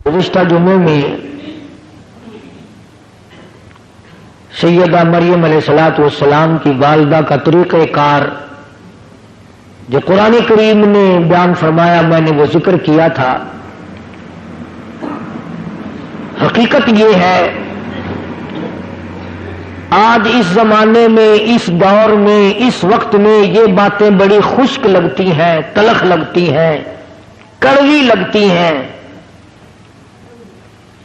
گزشتہ جمعے میں سیدہ مریم علیہ الصلوۃ والسلام کی والدہ کا طریقہ کار جو قرآن کریم نے بیان فرمایا، میں نے وہ ذکر کیا تھا۔ حقیقت یہ ہے، آج اس زمانے میں، اس دور میں، اس وقت میں یہ باتیں بڑی خشک لگتی ہیں، تلخ لگتی ہیں، کڑوی لگتی ہیں۔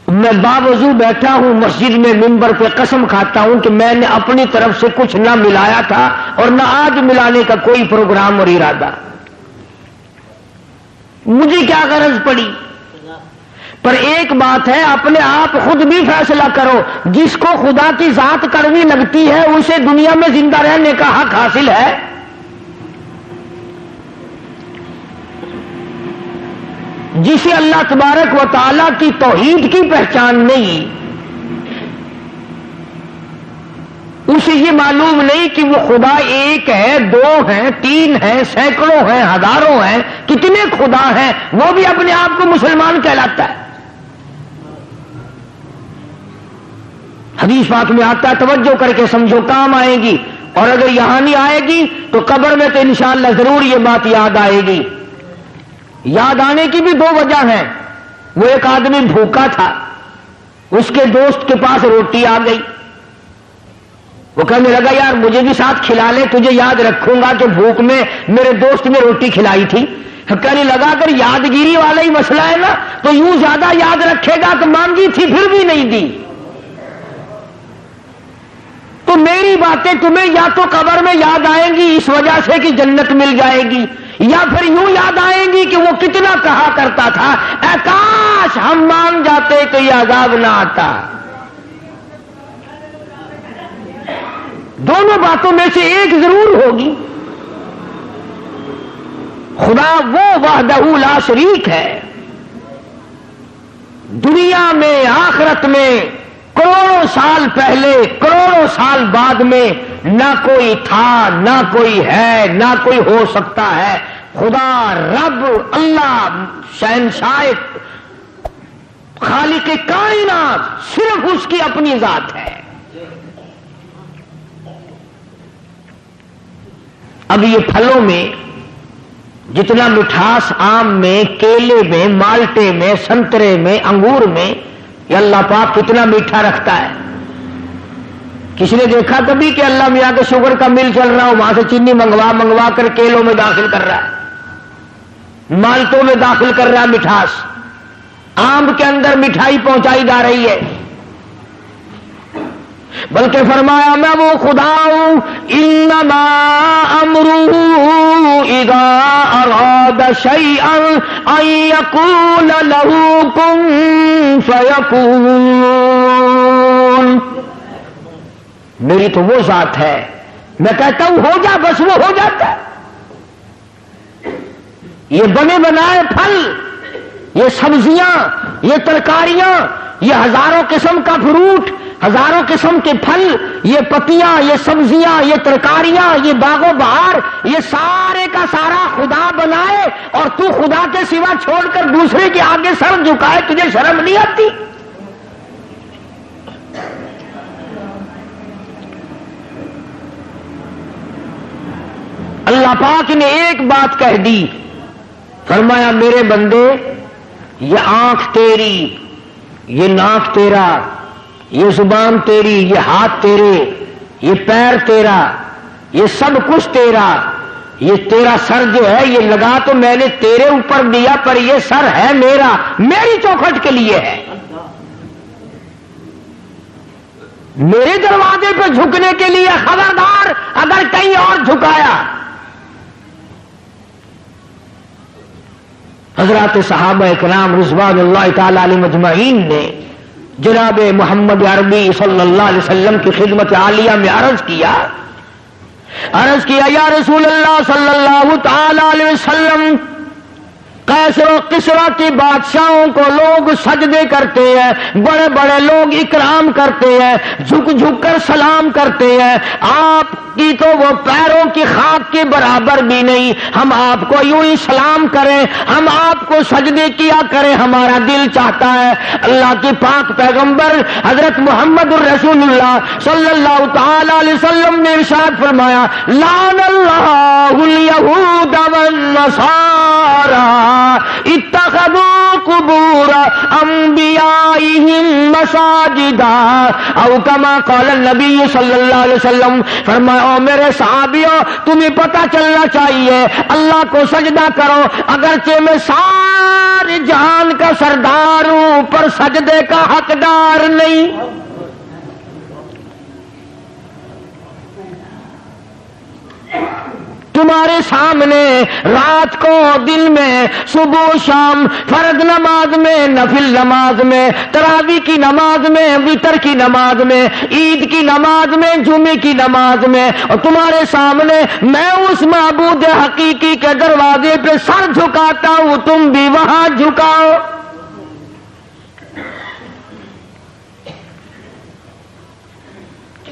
میں باوضو بیٹھا ہوں مسجد میں، منبر پہ قسم کھاتا ہوں کہ میں نے اپنی طرف سے کچھ نہ ملایا تھا اور نہ آج ملانے کا کوئی پروگرام اور ارادہ۔ مجھے کیا غرض پڑی؟ پر ایک بات ہے، اپنے آپ خود بھی فیصلہ کرو، جس کو خدا کی ذات کڑوی لگتی ہے اسے دنیا میں زندہ رہنے کا حق حاصل ہے؟ جسے اللہ تبارک و تعالیٰ کی توحید کی پہچان نہیں، اسے یہ معلوم نہیں کہ وہ خدا ایک ہے، دو ہیں، تین ہیں، سینکڑوں ہیں، ہزاروں ہیں، کتنے خدا ہیں، وہ بھی اپنے آپ کو مسلمان کہلاتا ہے۔ حدیث پاک میں آتا ہے، توجہ کر کے سمجھو، کام آئے گی، اور اگر یہاں نہیں آئے گی تو قبر میں تو انشاءاللہ ضرور یہ بات یاد آئے گی۔ یاد آنے کی بھی دو وجہ ہیں۔ وہ ایک آدمی بھوکا تھا، اس کے دوست کے پاس روٹی آ گئی، وہ کہنے لگا یار مجھے بھی ساتھ کھلا لے، تجھے یاد رکھوں گا کہ بھوک میں میرے دوست نے روٹی کھلائی تھی۔ کہنے لگا اگر یادگیری والا ہی مسئلہ ہے نا تو یوں زیادہ یاد رکھے گا کہ مانگی تھی پھر بھی نہیں دی، تو میری باتیں تمہیں یا تو قبر میں یاد آئیں گی اس وجہ سے کہ جنت مل جائے گی، یا پھر یوں یاد آئیں گی کہ وہ کتنا کہا کرتا تھا اے کاش ہم مان جاتے تو یہ عذاب نہ آتا۔ دونوں باتوں میں سے ایک ضرور ہوگی۔ خدا وہ وحدہ لا شریک ہے، دنیا میں آخرت میں کروڑوں سال پہلے کروڑوں سال بعد میں نہ کوئی تھا، نہ کوئی ہے، نہ کوئی ہو سکتا ہے۔ خدا رب اللہ شہنشاہ خالق کائنات صرف اس کی اپنی ذات ہے۔ اب یہ پھلوں میں جتنا مٹھاس آم میں، کیلے میں، مالٹے میں، سنترے میں، انگور میں، یہ اللہ پاک کتنا میٹھا رکھتا ہے۔ کسی نے دیکھا کبھی کہ اللہ میاں کے شوگر کا مل چل رہا ہو، وہاں سے چینی منگوا کر کیلوں میں داخل کر رہا ہے، مالٹوں میں داخل کر رہا ہے مٹھاس، آم کے اندر مٹھائی پہنچائی جا رہی ہے؟ بلکہ فرمایا میں وہ خدا ہوں، انما امرہ اذا اراد شیئا ان یقول له کن فیکون۔ میری تو وہ ذات ہے، میں کہتا ہوں ہو جا، بس وہ ہو جاتا ہے۔ یہ بنے بنائے پھل، یہ سبزیاں، یہ ترکاریاں، یہ ہزاروں قسم کا فروٹ، ہزاروں قسم کے پھل، یہ پتیاں، یہ سبزیاں، یہ ترکاریاں، یہ باغ و بہار، یہ سارے کا سارا خدا بنائے اور تو خدا کے سوا چھوڑ کر دوسرے کے آگے سر جھکائے، تجھے شرم نہیں آتی؟ اللہ پاک نے ایک بات کہہ دی، فرمایا میرے بندے یہ آنکھ تیری، یہ ناک تیرا، یہ زبان تیری، یہ ہاتھ تیرے، یہ پیر تیرا، یہ سب کچھ تیرا، یہ تیرا سر جو ہے یہ لگا تو میں نے تیرے اوپر دیا، پر یہ سر ہے میرا، میری چوکھٹ کے لیے ہے، میرے دروازے پہ جھکنے کے لیے۔ خبردار اگر کہیں اور جھکایا۔ حضرات صحابہ اکرام رضوان اللہ تعالی علیہم اجمعین نے جناب محمد عربی صلی اللہ علیہ وسلم کی خدمت عالیہ میں عرض کیا یا رسول اللہ صلی اللہ تعالی علیہ وسلم، قیصر و کسریٰ کی بادشاہوں کو لوگ سجدے کرتے ہیں، بڑے بڑے لوگ اکرام کرتے ہیں، جھک جھک کر سلام کرتے ہیں، آپ کی تو وہ پیروں کی خاک کے برابر بھی نہیں. ہم آپ کو یوں ہی سلام کریں, ہم آپ کو سجدے کیا کریں, ہمارا دل چاہتا ہے. اللہ کے پاک پیغمبر حضرت محمد الرسول اللہ صلی اللہ تعالی علیہ وسلم نے ارشاد فرمایا, لعن اللہ الیہود والنصارى اتخذوا قبور انبیائہم مساجدا او کما قال النبی صلی اللہ علیہ وسلم. فرمایا او میرے صحابیوں, تمہیں پتہ چلنا چاہیے اللہ کو سجدہ کرو اگرچہ میں سارے جہان کا سردار ہوں پر سجدے کا حقدار نہیں. تمہارے سامنے رات کو دن میں صبح شام فرض نماز میں نفل نماز میں تراویح کی نماز میں وتر کی نماز میں عید کی نماز میں جمعے کی نماز میں, اور تمہارے سامنے میں اس معبود حقیقی کے دروازے پہ سر جھکاتا ہوں, تم بھی وہاں جھکاؤ.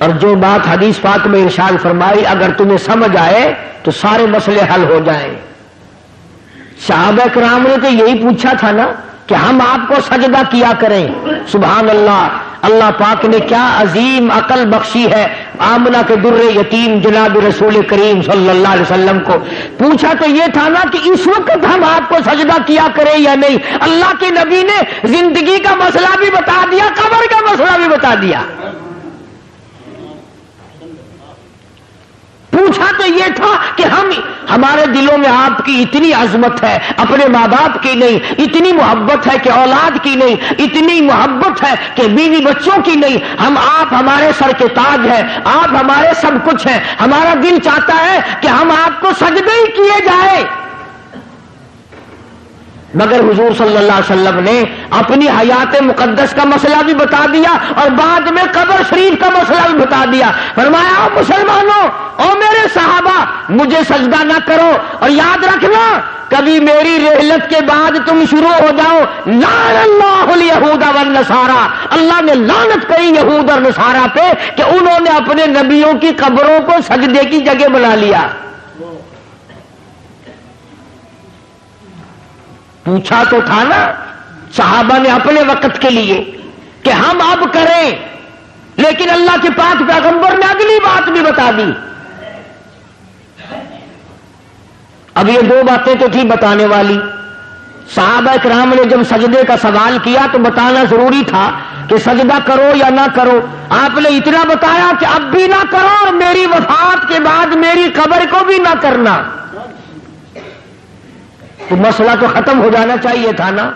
اور جو بات حدیث پاک میں ارشاد فرمائی اگر تمہیں سمجھ آئے تو سارے مسئلے حل ہو جائیں. صحابہ کرام نے تو یہی پوچھا تھا نا کہ ہم آپ کو سجدہ کیا کریں. سبحان اللہ, اللہ پاک نے کیا عظیم عقل بخشی ہے. آمنہ کے در یتیم جناب رسول کریم صلی اللہ علیہ وسلم کو پوچھا تو یہ تھا نا کہ اس وقت ہم آپ کو سجدہ کیا کریں یا نہیں. اللہ کے نبی نے زندگی کا مسئلہ بھی بتا دیا, قبر کا مسئلہ بھی بتا دیا. پوچھا تو یہ تھا کہ ہمارے دلوں میں آپ کی اتنی عظمت ہے, اپنے ماں باپ کی نہیں, اتنی محبت ہے کہ اولاد کی نہیں, اتنی محبت ہے کہ بیوی بچوں کی نہیں. آپ ہمارے سر کے تاج ہیں, آپ ہمارے سب کچھ ہیں. ہمارا دل چاہتا ہے کہ ہم آپ کو سجدے ہی کیے جائے. مگر حضور صلی اللہ علیہ وسلم نے اپنی حیات مقدس کا مسئلہ بھی بتا دیا اور بعد میں قبر شریف کا مسئلہ بھی بتا دیا. فرمایا مسلمانوں او میرے صحابہ, مجھے سجدہ نہ کرو, اور یاد رکھنا کبھی میری رحلت کے بعد تم شروع ہو جاؤ لعن اللہ الیہود والنصارى, اللہ نے لعنت کہی یہود اور نصارہ پہ کہ انہوں نے اپنے نبیوں کی قبروں کو سجدے کی جگہ بنا لیا. پوچھا تو تھا نا صحابہ نے اپنے وقت کے لیے کہ ہم اب کریں, لیکن اللہ کے پاک پیغمبر نے اگلی بات بھی بتا دی. اب یہ دو باتیں تو تھی بتانے والی. صحابہ کرام نے جب سجدے کا سوال کیا تو بتانا ضروری تھا کہ سجدہ کرو یا نہ کرو. آپ نے اتنا بتایا کہ اب بھی نہ کرو اور میری وفات کے بعد میری قبر کو بھی نہ کرنا. تو مسئلہ تو ختم ہو جانا چاہیے تھا نا.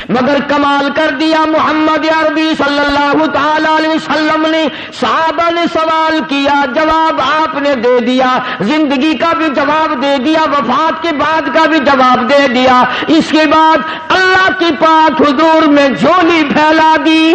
مگر کمال کر دیا محمد عربی صلی اللہ تعالی علیہ وسلم نے. صحابہ نے سوال کیا, جواب آپ نے دے دیا, زندگی کا بھی جواب دے دیا, وفات کے بعد کا بھی جواب دے دیا. اس کے بعد اللہ کی پاک حضور میں جھولی پھیلا دی.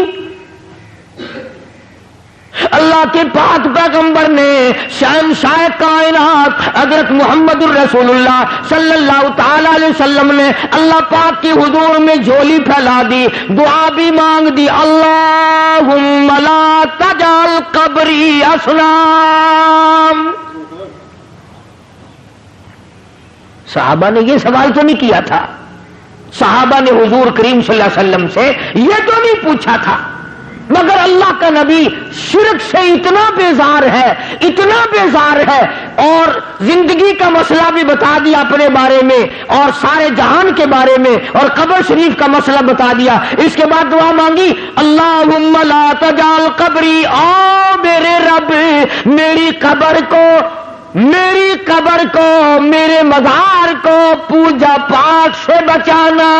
اللہ کے پاک پیغمبر نے شہنشاہ کائنات حضرت محمد الرسول اللہ صلی اللہ تعالی علیہ وسلم نے اللہ پاک کی حضور میں جھولی پھیلا دی, دعا بھی مانگ دی, اللہم لا تجعل قبری اصنام. صحابہ نے یہ سوال تو نہیں کیا تھا. صحابہ نے حضور کریم صلی اللہ علیہ وسلم سے یہ تو نہیں پوچھا تھا. مگر اللہ کا نبی شرک سے اتنا بیزار ہے, اتنا بیزار ہے, اور زندگی کا مسئلہ بھی بتا دیا اپنے بارے میں اور سارے جہان کے بارے میں, اور قبر شریف کا مسئلہ بتا دیا. اس کے بعد دعا مانگی, اللہم لا تجعل قبری, او میرے رب میری قبر کو میرے مزار کو پوجا پاٹ سے بچانا.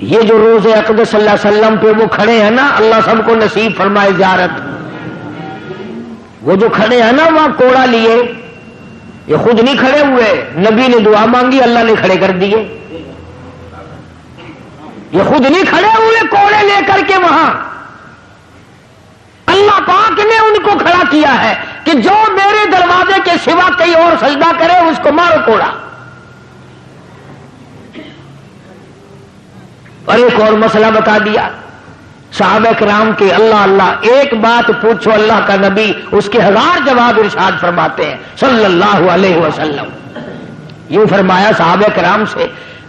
یہ جو روز اقدس صلی اللہ علیہ وسلم پہ وہ کھڑے ہیں نا, اللہ سب کو نصیب فرمائے زیارت. وہ جو کھڑے ہیں نا وہاں کوڑا لیے, یہ خود نہیں کھڑے ہوئے, نبی نے دعا مانگی اللہ نے کھڑے کر دیے. یہ خود نہیں کھڑے ہوئے کوڑے لے کر کے وہاں, اللہ پاک نے ان کو کھڑا کیا ہے کہ جو میرے دروازے کے سوا کہیں اور سجدہ کرے اس کو مارو کوڑا. اور ایک اور مسئلہ بتا دیا, صحابہ کرام کے اللہ اللہ ایک بات پوچھو اللہ کا نبی اس کے 1000 جواب ارشاد فرماتے ہیں صلی اللہ علیہ وسلم. یوں فرمایا صحابہ کرام سے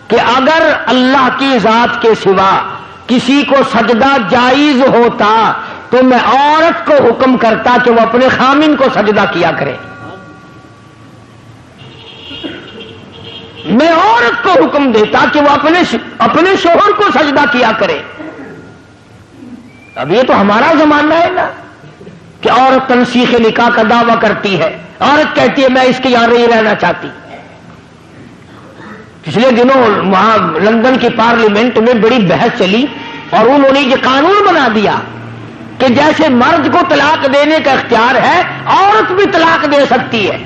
کہ اگر اللہ کی ذات کے سوا کسی کو سجدہ جائز ہوتا تو میں عورت کو حکم کرتا کہ وہ اپنے خامن کو سجدہ کیا کرے. میں عورت کو حکم دیتا کہ وہ اپنے شوہر کو سجدہ کیا کرے. اب یہ تو ہمارا زمانہ ہے نا کہ عورت تنسیخ نکاح کا دعویٰ کرتی ہے. عورت کہتی ہے میں اس کے یہاں نہیں رہنا چاہتی. پچھلے دنوں وہاں لندن کی پارلیمنٹ میں بڑی بحث چلی اور انہوں نے یہ قانون بنا دیا کہ جیسے مرد کو طلاق دینے کا اختیار ہے عورت بھی طلاق دے سکتی ہے.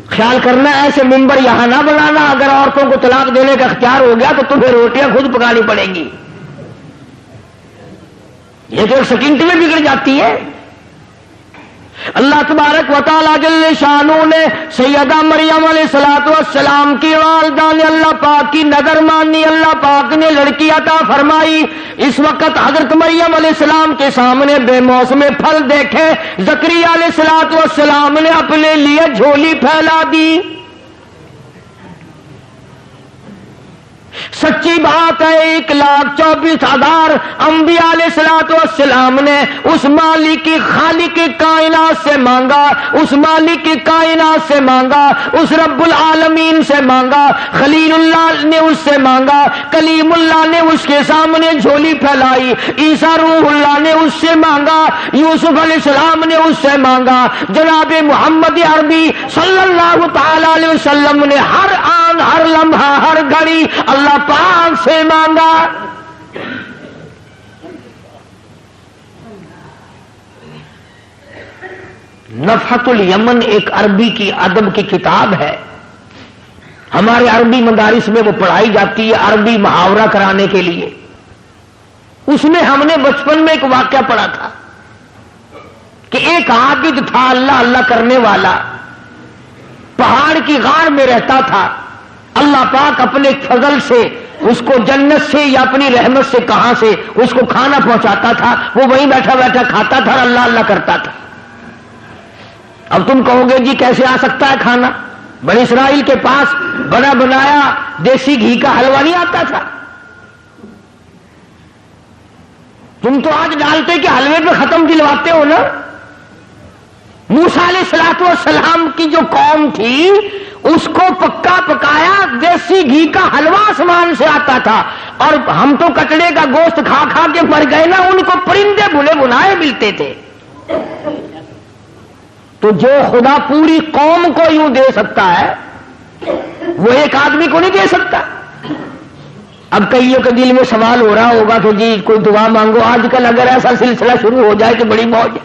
خیال کرنا ایسے ممبر یہاں نہ بنانا. اگر عورتوں کو طلاق دینے کا اختیار ہو گیا تو تمہیں روٹیاں خود پکانی پڑیں گی. یہ تو ایک سیکنڈ میں بگڑ جاتی ہے. اللہ تبارک و تعالیٰ جل شانہ نے سیدہ مریم علیہ الصلوۃ والسلام کی والدہ نے اللہ پاک کی نظر مانی. اللہ پاک نے لڑکی عطا فرمائی. اس وقت حضرت مریم علیہ السلام کے سامنے بے موسم پھل دیکھے. زکریا علیہ الصلوۃ والسلام نے اپنے لیے جھولی پھیلا دی. سچی بات ہے 1,24,000 انبیاء علیہ الصلوۃ والسلام نے اس مالک کی خالق کائنات سے مانگا, اس مالک کی کائنات سے مانگا, اس رب العالمین سے مانگا. خلیل اللہ نے اس سے مانگا, کلیم اللہ نے اس کے سامنے جھولی پھیلائی. عیسیٰ روح اللہ نے اس سے مانگا, یوسف علیہ السلام نے اس سے مانگا. جناب محمد عربی صلی اللہ تعالی علیہ وسلم نے ہر آن ہر لمحہ ہر گھڑی اللہ پاک سے مانگا. نفحۃ الیمن ایک عربی کی ادب کی کتاب ہے. ہمارے عربی مدارس میں وہ پڑھائی جاتی ہے عربی محاورہ کرانے کے لیے. اس میں ہم نے بچپن میں ایک واقعہ پڑھا تھا کہ ایک عابد تھا اللہ اللہ کرنے والا, پہاڑ کی غار میں رہتا تھا. اللہ پاک اپنے فضل سے اس کو جنت سے یا اپنی رحمت سے کہاں سے اس کو کھانا پہنچاتا تھا. وہ وہیں بیٹھا بیٹھا کھاتا تھا اور اللہ اللہ کرتا تھا. اب تم کہو گے جی کیسے آ سکتا ہے کھانا؟ بنی اسرائیل کے پاس بنا بنایا دیسی گھی کا حلوہ نہیں آتا تھا. تم تو آج ڈالتے کہ حلوے پہ ختم دلواتے ہو نا. موسیٰ علیہ الصلوۃ والسلام کی جو قوم تھی اس کو پکا پکایا دیسی گھی کا حلوہ آسمان سے آتا تھا, اور ہم تو کٹڑے کا گوشت کھا کھا کے مر گئے نا. ان کو پرندے بھنے بنائے ملتے تھے. تو جو خدا پوری قوم کو یوں دے سکتا ہے وہ ایک آدمی کو نہیں دے سکتا. اب کئیوں کے دل میں سوال ہو رہا ہوگا کہ جی کوئی دعا مانگو. آج کل اگر ایسا سلسلہ شروع ہو جائے تو بڑی موج.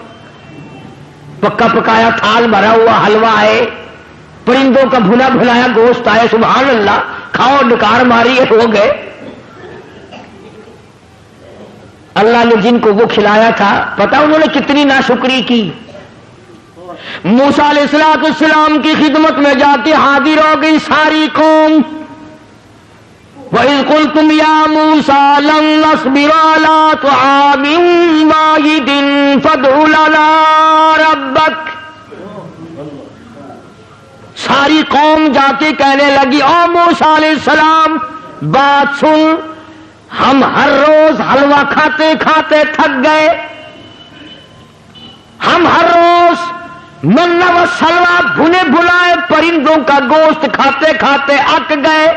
پکا پکایا تھال بھرا ہوا حلوہ آئے, پرندوں کا بھنا بھنایا گوشت آئے, سبحان اللہ, کھاؤ ڈکار ماری ہو گئے. اللہ نے جن کو وہ کھلایا تھا پتہ انہوں نے کتنی ناشکری کی. موسیٰ علیہ السلام کی خدمت میں جا کے حاضر ہو گئی ساری قوم. وَإِذْ قُلْتُمْ يَا مُوسَىٰ لَن نَّصْبِرَ عَلَىٰ طَعَامٍ وَاحِدٍ فَادْعُ لَنَا رَبَّكَ. ساری قوم جا کے کہنے لگی او موسیٰ علیہ السلام بات سن, ہم ہر روز حلوہ کھاتے کھاتے تھک گئے. ہم ہر روز من و سلوہ بھنے بھلائے پرندوں کا گوشت کھاتے کھاتے اک گئے.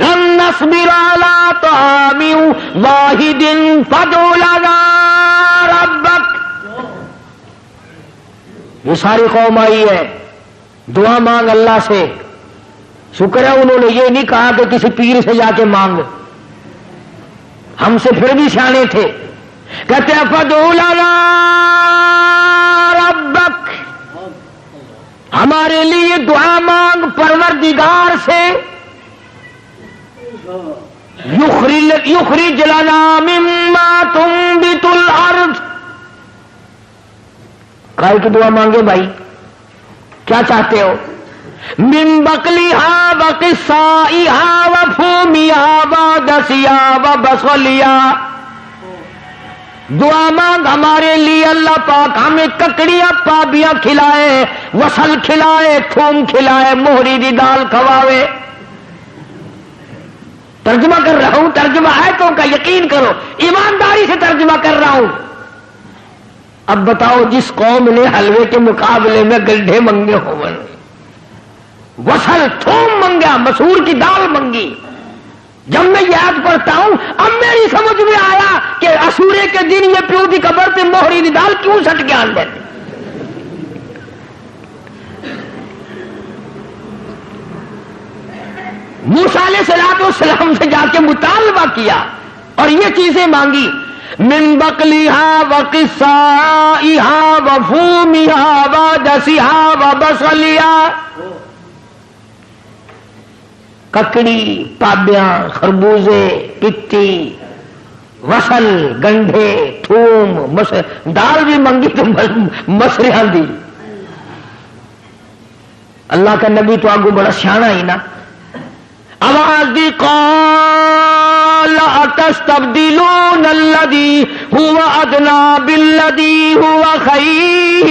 لن نصبر علی طعام واحد فادع لنا ربک. یہ ساری قوم آئی ہے, دعا مانگ اللہ سے. شکر ہے انہوں نے یہ نہیں کہا کہ کسی پیر سے جا کے مانگ, ہم سے پھر بھی سیانے تھے. کہتے ہیں فادع لنا ربک, ہمارے لیے دعا مانگ پروردگار سے. یخرج لنا مما تنبت الارض. کائے کی دعا مانگے بھائی, کیا چاہتے ہو؟ من بقلیہا و قصائیہا و فومیہا و دسیہا و بسولیہا. دعا مانگ ہمارے لیے اللہ پاک ہمیں ککڑیاں پابیاں کھلائے، وصل کھلائے، تھوم کھلائے، موہری دی دال کھواوے. ترجمہ کر رہا ہوں، ترجمہ آیتوں کا یقین کرو، ایمانداری سے ترجمہ کر رہا ہوں. اب بتاؤ جس قوم نے حلوے کے مقابلے میں گڈھے منگے ہون، وصل تھوم منگا، مسور کی دال منگی. جب میں یاد پڑھتا ہوں اب میری سمجھ میں آیا کہ اسورے کے دن یہ پیو کی قبر پہ موہری دی دال کیوں سٹ کے آن دیتے. موسیٰ علیہ السلام سے جا کے مطالبہ کیا اور یہ چیزیں مانگی. من بقلیہا و قصائیہا و فومیہا و دسیہا و بسلیہا. ککڑی، پابیاں، خربوزے، پتی، وصل، گنڈھے، تھوم، دال بھی منگی تو مسریاں دی. اللہ کا نبی تو آگو بڑا سیاںا ہی نا. آواز دی قال اتستبدلون الذی هو ادنی بالذی هو خیر.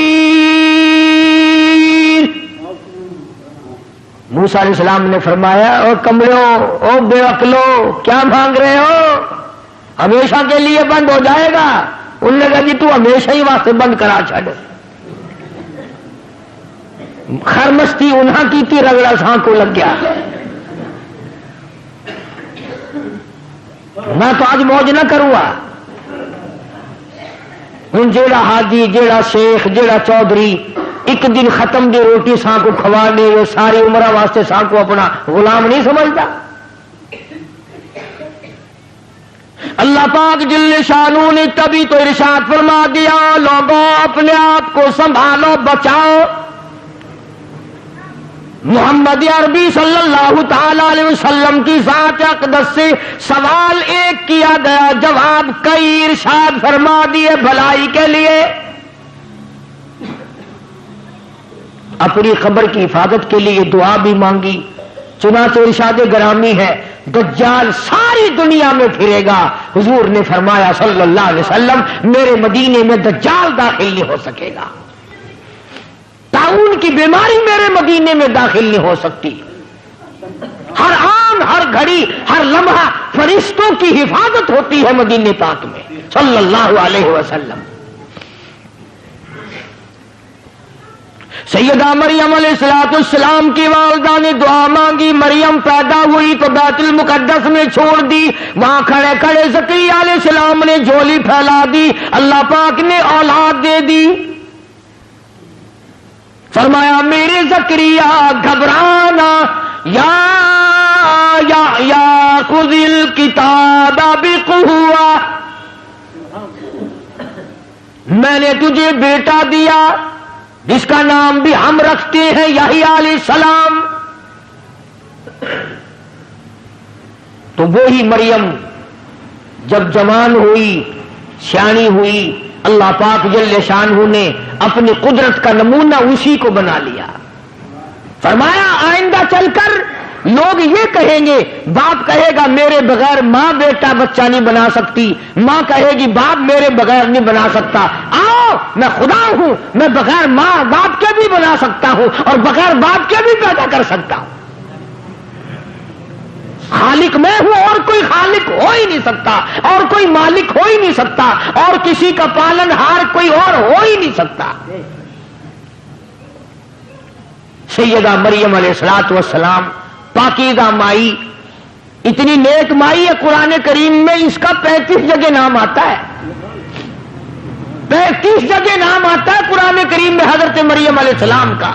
موسیٰ علیہ السلام نے فرمایا او کمڑو، او بے عقلو، کیا مانگ رہے ہو؟ ہمیشہ کے لیے بند ہو جائے گا. انہوں نے کہا جی تو ہمیشہ ہی واسطے بند کرا چھڑ. خرمستی انہاں کی تھی، رگڑا ساں کو لگ گیا. میں تو آج موج نہ کروں گا. ہوں جیڑا حاجی، جیڑا شیخ، جیڑا چودھری ایک دن ختم دی روٹی ساں کو کھوا دے، وہ ساری عمرہ واسطے ساں کو اپنا غلام نہیں سمجھتا. اللہ پاک جل شانہ نے تبھی تو ارشاد فرما دیا لوگوں اپنے آپ کو سنبھالو، بچاؤ. محمد عربی صلی اللہ تعالی علیہ وسلم کی ذات اقدس سے سوال ایک کیا گیا، جواب کئی ارشاد فرما دیے بھلائی کے لیے. اپنی خبر کی حفاظت کے لیے دعا بھی مانگی. چنانچہ ارشاد گرامی ہے دجال ساری دنیا میں پھرے گا. حضور نے فرمایا صلی اللہ علیہ وسلم میرے مدینے میں دجال داخل نہیں ہو سکے گا. طاعون کی بیماری میرے مدینے میں داخل نہیں ہو سکتی. ہر آن، ہر گھڑی، ہر لمحہ فرشتوں کی حفاظت ہوتی ہے مدینے پاک میں صلی اللہ علیہ وسلم. سیدہ مریم علیہ السلام کی والدہ نے دعا مانگی. مریم پیدا ہوئی تو بیت المقدس میں چھوڑ دی. وہاں کھڑے کھڑے زکریا علیہ السلام نے جھولی پھیلا دی. اللہ پاک نے اولاد دے دی. فرمایا میرے زکریا گھبرانا، یا خذ الکتاب بقوہ، میں نے تجھے بیٹا دیا جس کا نام بھی ہم رکھتے ہیں یحییٰ علیہ السلام. تو وہی مریم جب جوان ہوئی، سیانی ہوئی، اللہ پاک جل شانہ نے اپنی قدرت کا نمونہ اسی کو بنا لیا. فرمایا آئندہ چل کر لوگ یہ کہیں گے، باپ کہے گا میرے بغیر ماں بیٹا بچہ نہیں بنا سکتی، ماں کہے گی باپ میرے بغیر نہیں بنا سکتا. آؤ میں خدا ہوں، میں بغیر ماں باپ کے بھی بنا سکتا ہوں اور بغیر باپ کے بھی پیدا کر سکتا ہوں. خالق میں ہوں اور کوئی خالق ہو ہی نہیں سکتا، اور کوئی مالک ہو ہی نہیں سکتا، اور کسی کا پالن ہار کوئی اور ہو ہی نہیں سکتا. سیدہ مریم علیہ السلام پاکیزہ مائی، اتنی نیک مائی ہے قرآن کریم میں اس کا 35 جگہ نام آتا ہے. 35 جگہ نام آتا ہے قرآن کریم میں حضرت مریم علیہ السلام کا.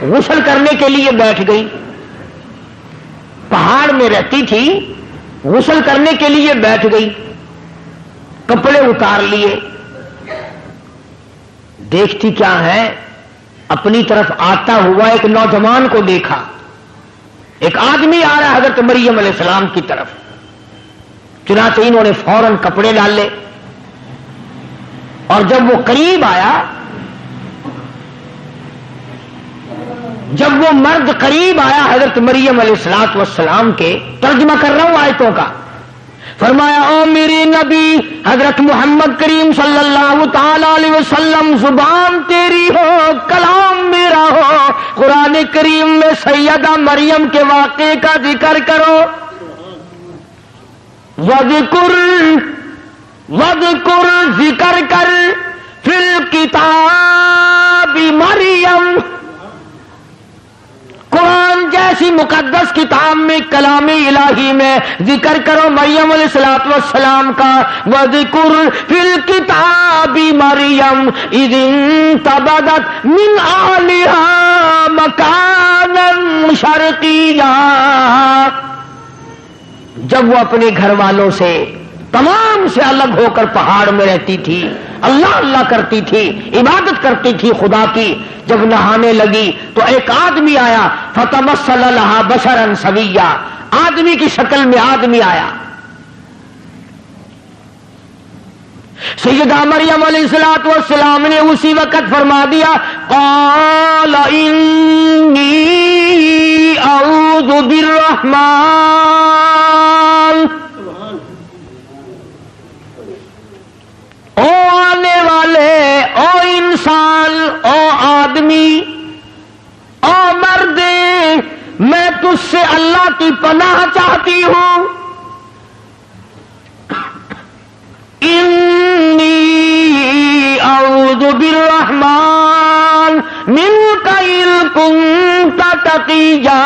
غسل کرنے کے لیے بیٹھ گئی، پہاڑ میں رہتی تھی، غسل کرنے کے لیے بیٹھ گئی، کپڑے اتار لیے. دیکھتی کیا ہے، اپنی طرف آتا ہوا ایک نوجوان کو دیکھا. ایک آدمی آ رہا ہے حضرت مریم علیہ السلام کی طرف. چنانچہ انہوں نے فوراً کپڑے ڈالے اور جب وہ قریب آیا جب وہ مرد قریب آیا حضرت مریم علیہ السلام کے، ترجمہ کر رہا ہوں آیتوں کا، فرمایا او میری نبی حضرت محمد کریم صلی اللہ تعالی علیہ وسلم، زبان تیری ہو کلام میرا ہو، قرآن کریم میں سیدہ مریم کے واقعے کا ذکر کرو۔ وذکر ذکر کر فی الکتاب مریم، قرآن جیسی مقدس کتاب میں، کلام الہی میں ذکر کرو مریم علیہ السلام کا۔ وذکر فی الکتاب مریم اذ انتبذت من اہلہا مکانا شرقیا، جب وہ اپنے گھر والوں سے تمام سے الگ ہو کر پہاڑ میں رہتی تھی، اللہ اللہ کرتی تھی، عبادت کرتی تھی خدا کی، جب نہانے لگی تو ایک آدمی آیا، فتمثل لها بشرا سویا، آدمی کی شکل میں آدمی آیا۔ سیدہ مریم علیہ السلام نے اسی وقت فرما دیا، قال انی اعوذ بالرحمن، او آنے والے، او انسان، او آدمی، او مرد، میں تجھ سے اللہ کی پناہ چاہتی ہوں۔ انی اعوذ بالرحمن منک ان کنت تقیا،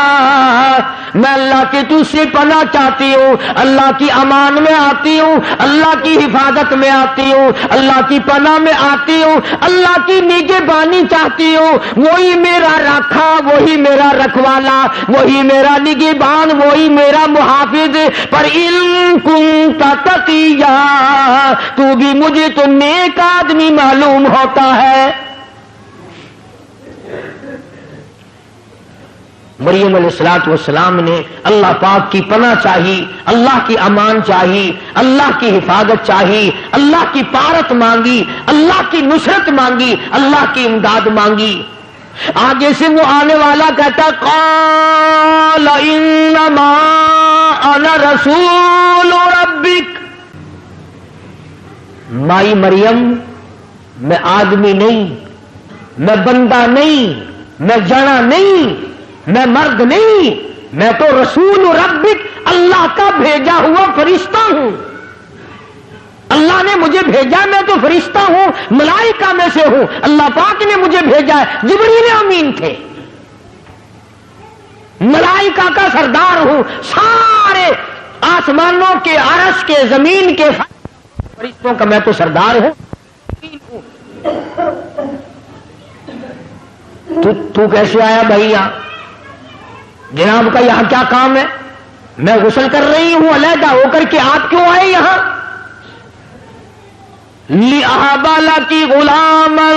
میں اللہ کے تجھ سے پناہ چاہتی ہوں، اللہ کی امان میں آتی ہوں، اللہ کی حفاظت میں آتی ہوں، اللہ کی پناہ میں آتی ہوں، اللہ کی نگہبانی چاہتی ہوں، وہی میرا رکھا، وہی میرا رکھوالا، وہی میرا نگہبان، وہی میرا محافظ، پر ان کنت تقیا، تو بھی مجھے تو نیک آدمی معلوم ہوتا ہے۔ مریم علیہ السلام نے اللہ پاک کی پناہ چاہی، اللہ کی امان چاہی، اللہ کی حفاظت چاہی، اللہ کی پارت مانگی، اللہ کی نصرت مانگی، اللہ کی امداد مانگی۔ آگے سے وہ آنے والا کہتا قال انما انا رسول ربک، مائی مریم میں آدمی نہیں، میں بندہ نہیں، میں جنا نہیں، میں مرد نہیں، میں تو رسول ربک، اللہ کا بھیجا ہوا فرشتہ ہوں۔ اللہ نے مجھے بھیجا، میں تو فرشتہ ہوں، ملائکہ میں سے ہوں، اللہ پاک نے مجھے بھیجا ہے۔ جبریل امین تھے، ملائکہ کا سردار ہوں، سارے آسمانوں کے، عرش کے، زمین کے فرشتوں کا میں تو سردار ہوں۔ تو کیسے آیا بھائی یہاں؟ جناب کا یہاں کیا کام ہے؟ میں غسل کر رہی ہوں علیحدہ ہو کر کے، آپ کیوں آئے یہاں؟ لِأَهَبَ لَكِ غُلَامًا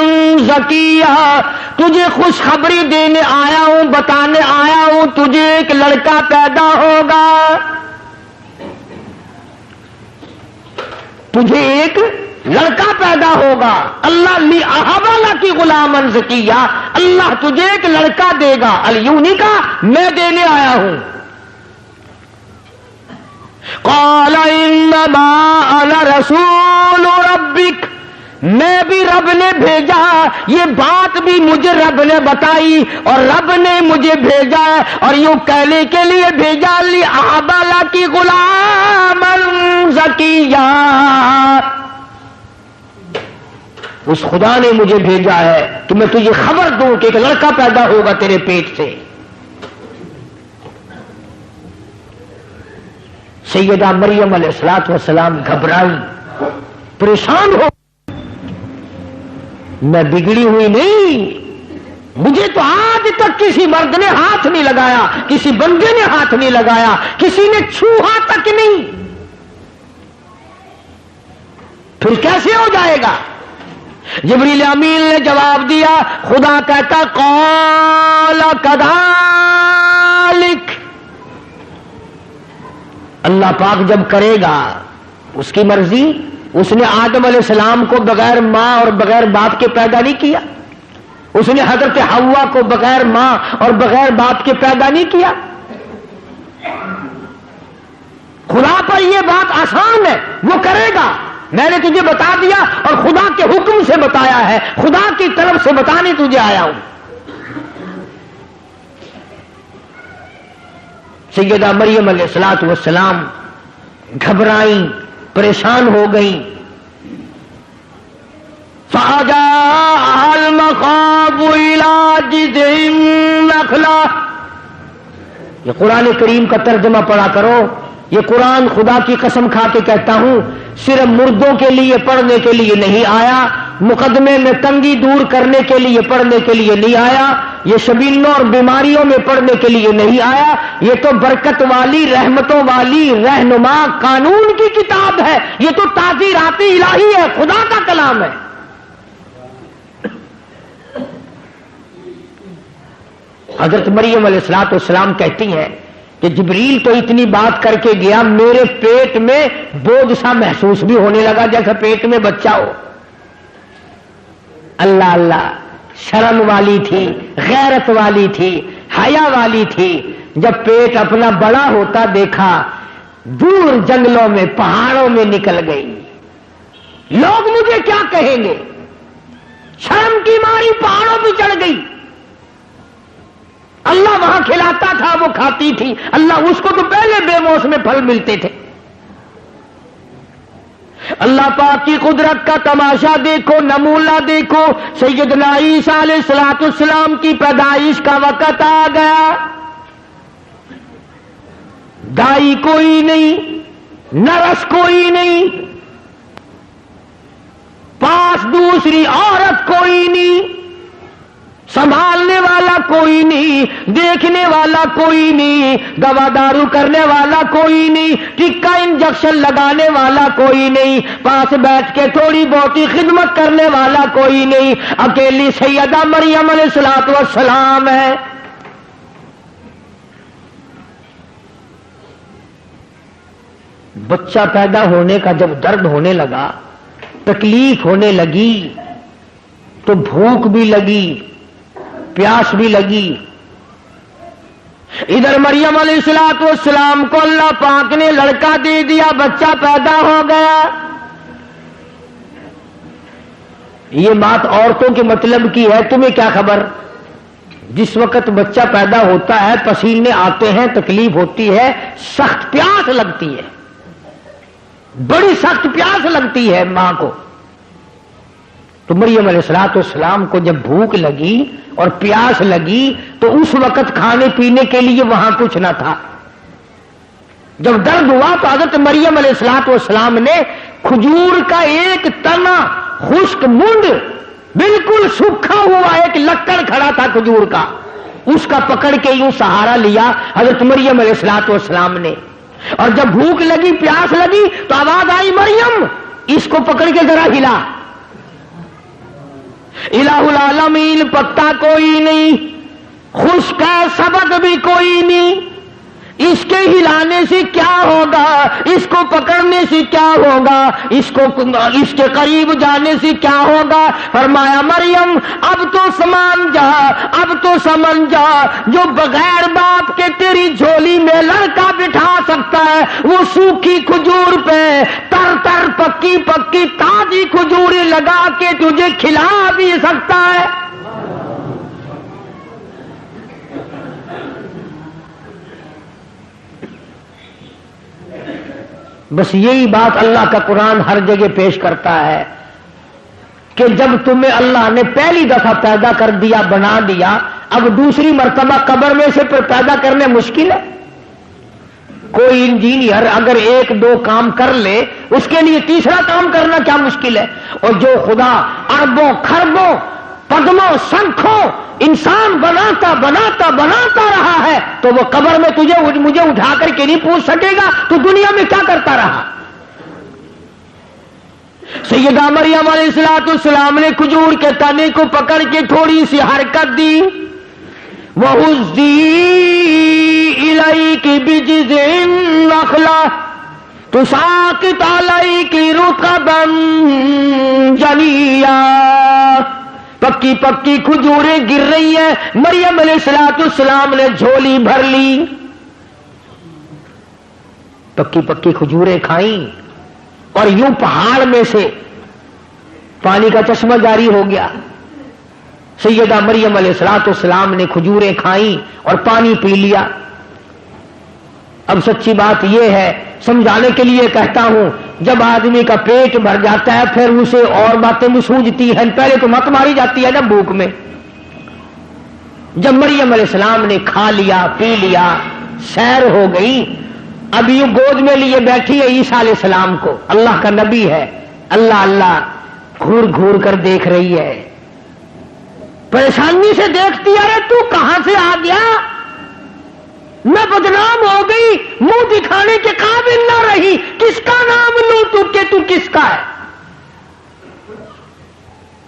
زَكِيًّا، تجھے خوشخبری دینے آیا ہوں، بتانے آیا ہوں، تجھے ایک لڑکا پیدا ہوگا، تجھے ایک لڑکا پیدا ہوگا۔ اللہ لِأَهَبَ لَكِ غُلَامًا زَكِيًّا، اللہ تجھے ایک لڑکا دے گا، الیونی کا میں دینے آیا ہوں۔ قال انما انا رسول ربک، میں بھی رب نے بھیجا، یہ بات بھی مجھے رب نے بتائی اور رب نے مجھے بھیجا، اور یوں کہنے کے لیے بھیجا لِأَهَبَ لَكِ غُلَامًا زَكِيًّا، اس خدا نے مجھے بھیجا ہے کہ میں تجھے خبر دوں کہ ایک لڑکا پیدا ہوگا تیرے پیٹ سے۔ سیدہ مریم علیہ السلام گھبرائی، پریشان ہو، میں بگڑی ہوئی نہیں، مجھے تو آج تک کسی مرد نے ہاتھ نہیں لگایا، کسی بندے نے ہاتھ نہیں لگایا، کسی نے چھوہا تک نہیں، پھر کیسے ہو جائے گا؟ جبریل امین نے جواب دیا، خدا کہتا قال کذالک، اللہ پاک جب کرے گا اس کی مرضی، اس نے آدم علیہ السلام کو بغیر ماں اور بغیر باپ کے پیدا نہیں کیا، اس نے حضرت حوا کو بغیر ماں اور بغیر باپ کے پیدا نہیں کیا؟ خدا پر یہ بات آسان ہے، وہ کرے گا۔ میں نے تجھے بتا دیا اور خدا کے حکم سے بتایا ہے، خدا کی طرف سے بتانے تجھے آیا ہوں۔ سیدہ مریم علیہ الصلوۃ والسلام گھبرائیں، پریشان ہو گئیں۔ فَأَجَاءَهَا الْمَخَاضُ إِلَىٰ جِذْعِ النَّخْلَةِ، یہ قرآن کریم کا ترجمہ پڑھا کرو۔ یہ قرآن خدا کی قسم کھا کے کہتا ہوں صرف مردوں کے لیے پڑھنے کے لیے نہیں آیا، مقدمے میں تنگی دور کرنے کے لیے پڑھنے کے لیے نہیں آیا، یہ شبیلوں اور بیماریوں میں پڑھنے کے لیے نہیں آیا، یہ تو برکت والی، رحمتوں والی، رہنما قانون کی کتاب ہے، یہ تو تعزیرات الہی ہے، خدا کا کلام ہے۔ حضرت مریم علیہ الصلوۃ والسلام کہتی ہیں کہ جبریل تو اتنی بات کر کے گیا، میرے پیٹ میں بوجھ سا محسوس بھی ہونے لگا جیسے پیٹ میں بچہ ہو۔ اللہ اللہ، شرم والی تھی، غیرت والی تھی، حیا والی تھی۔ جب پیٹ اپنا بڑا ہوتا دیکھا، دور جنگلوں میں پہاڑوں میں نکل گئی۔ لوگ مجھے کیا کہیں گے؟ شرم کی ماری پہاڑوں پہ چڑھ گئی۔ اللہ وہاں کھلاتا تھا، وہ کھاتی تھی، اللہ اس کو تو پہلے بے موسم پھل ملتے تھے۔ اللہ پاک کی قدرت کا تماشا دیکھو، نمونہ دیکھو۔ سیدنا عیسیٰ علیہ الصلوۃ والسلام کی پیدائش کا وقت آ گیا، دائی کوئی نہیں، نرس کوئی نہیں، پاس دوسری عورت کوئی نہیں، سنبھالنے والا کوئی نہیں، دیکھنے والا کوئی نہیں، دوا دارو کرنے والا کوئی نہیں، ٹکا انجیکشن لگانے والا کوئی نہیں، پاس بیٹھ کے تھوڑی بہت خدمت کرنے والا کوئی نہیں، اکیلی سیدہ مریم علیہ الصلوۃ والسلام ہے۔ بچہ پیدا ہونے کا جب درد ہونے لگا، تکلیف ہونے لگی، تو بھوک بھی لگی، پیاس بھی لگی۔ ادھر مریم علیہ الصلوۃ والسلام کو اللہ پاک نے لڑکا دے دیا، بچہ پیدا ہو گیا۔ یہ بات عورتوں کے مطلب کی ہے، تمہیں کیا خبر؟ جس وقت بچہ پیدا ہوتا ہے، پسینے آتے ہیں، تکلیف ہوتی ہے، سخت پیاس لگتی ہے، بڑی سخت پیاس لگتی ہے ماں کو۔ تو مریم علیہ الصلوۃ والسلام کو جب بھوک لگی اور پیاس لگی تو اس وقت کھانے پینے کے لیے وہاں کچھ نہ تھا۔ جب درد ہوا تو حضرت مریم علیہ الصلوۃ والسلام نے کھجور کا ایک تنا، خشک منڈ، بالکل سوکھا ہوا ایک لکڑ کھڑا تھا کھجور کا، اس کا پکڑ کے یوں سہارا لیا حضرت مریم علیہ الصلوۃ والسلام نے۔ اور جب بھوک لگی، پیاس لگی تو آواز آئی، مریم اس کو پکڑ کے ذرا ہلا۔ الہ العالمین، پتا کوئی نہیں، خشک ہے، سبق بھی کوئی نہیں، اس کے ہلانے سے کیا ہوگا، اس کو پکڑنے سے کیا ہوگا، اس کے قریب جانے سے کیا ہوگا؟ فرمایا مریم اب تو سمجھ جا، اب تو سمجھ جا، جو بغیر باپ کے تیری جھولی میں لڑکا بٹھا سکتا ہے، وہ سوکھی کھجور پہ تر تر پکی پکی تازی کھجوریں لگا کے تجھے کھلا بھی سکتا ہے۔ بس یہی بات اللہ کا قرآن ہر جگہ پیش کرتا ہے کہ جب تمہیں اللہ نے پہلی دفعہ پیدا کر دیا، بنا دیا، اب دوسری مرتبہ قبر میں سے پیدا کرنے مشکل ہے۔ کوئی انجینئر اگر ایک دو کام کر لے، اس کے لیے تیسرا کام کرنا کیا مشکل ہے؟ اور جو خدا اربوں خربوں پدموں سنکھوں انسان بناتا بناتا بناتا رہا ہے، تو وہ قبر میں مجھے اٹھا کر کے نہیں پوچھ سکے گا تو دنیا میں کیا کرتا رہا۔ سیدہ مریم علیہ الصلوۃ والسلام نے کھجور کے تنے کو پکڑ کے تھوڑی سی حرکت دی، وَهُزِّي إِلَيْكِ بِجِذْعِ النَّخْلَةِ تُسَاقِطُ عَلَيْكِ رُطَبًا جَنِيًّا۔ پکی پکی کھجوریں گر رہی ہیں. مریم علیہ السلام نے جھولی بھر لی, پکی پکی کھجوریں کھائیں, اور یوں پہاڑ میں سے پانی کا چشمہ جاری ہو گیا. سیدہ مریم علیہ السلام نے کھجوریں کھائیں اور پانی پی لیا. اب سچی بات یہ ہے, سمجھانے کے لیے کہتا ہوں, جب آدمی کا پیٹ بھر جاتا ہے پھر اسے اور باتیں بھی سوجتی ہیں. پہلے تو مت ماری جاتی ہے نا بھوک میں. جب مریم علیہ السلام نے کھا لیا پی لیا, سیر ہو گئی, اب یوں گود میں لیے بیٹھی ہے عیسیٰ علیہ السلام کو. اللہ کا نبی ہے, اللہ اللہ گھور گھور کر دیکھ رہی ہے, پریشانی سے دیکھتی ہے. ارے تو کہاں سے آ گیا, میں بدنام ہو گئی, منہ دکھانے کے قابل نہ رہی, کس کا نام لوں تو کس کا ہے,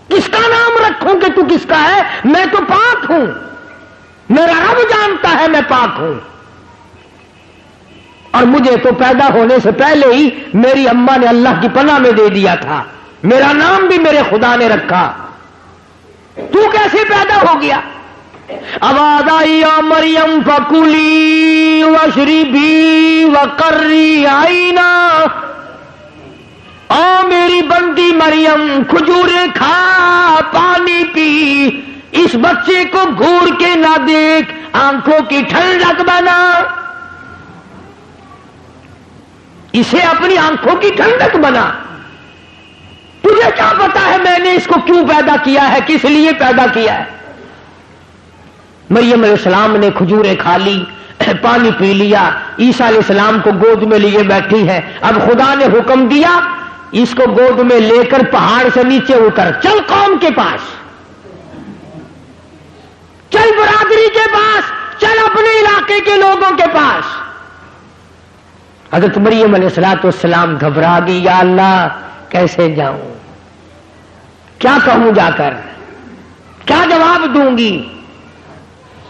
کس کا نام رکھوں کہ تو کس کا ہے. میں تو پاک ہوں, میرا رب جانتا ہے میں پاک ہوں, اور مجھے تو پیدا ہونے سے پہلے ہی میری اماں نے اللہ کی پناہ میں دے دیا تھا, میرا نام بھی میرے خدا نے رکھا, تو کیسے پیدا ہو گیا. آواز آئی یا مریم فکلی واشربی وقری عینا, او میری بندی مریم کھجوریں کھا پانی پی, اس بچے کو گھور کے نہ دیکھ, آنکھوں کی ٹھنڈک بنا, اسے اپنی آنکھوں کی ٹھنڈک بنا. تجھے کیا پتا ہے میں نے اس کو کیوں پیدا کیا ہے, کس لیے پیدا کیا ہے. مریم علیہ السلام نے کھجوریں کھا لی, پانی پی لیا, عیسیٰ علیہ السلام کو گود میں لیے بیٹھی ہے. اب خدا نے حکم دیا اس کو گود میں لے کر پہاڑ سے نیچے اتر, چل قوم کے پاس, چل برادری کے پاس, چل اپنے علاقے کے لوگوں کے پاس. حضرت مریم علیہ السلام گھبرا گئی, یا اللہ کیسے جاؤں, کیا کہوں جا کر, کیا جواب دوں گی,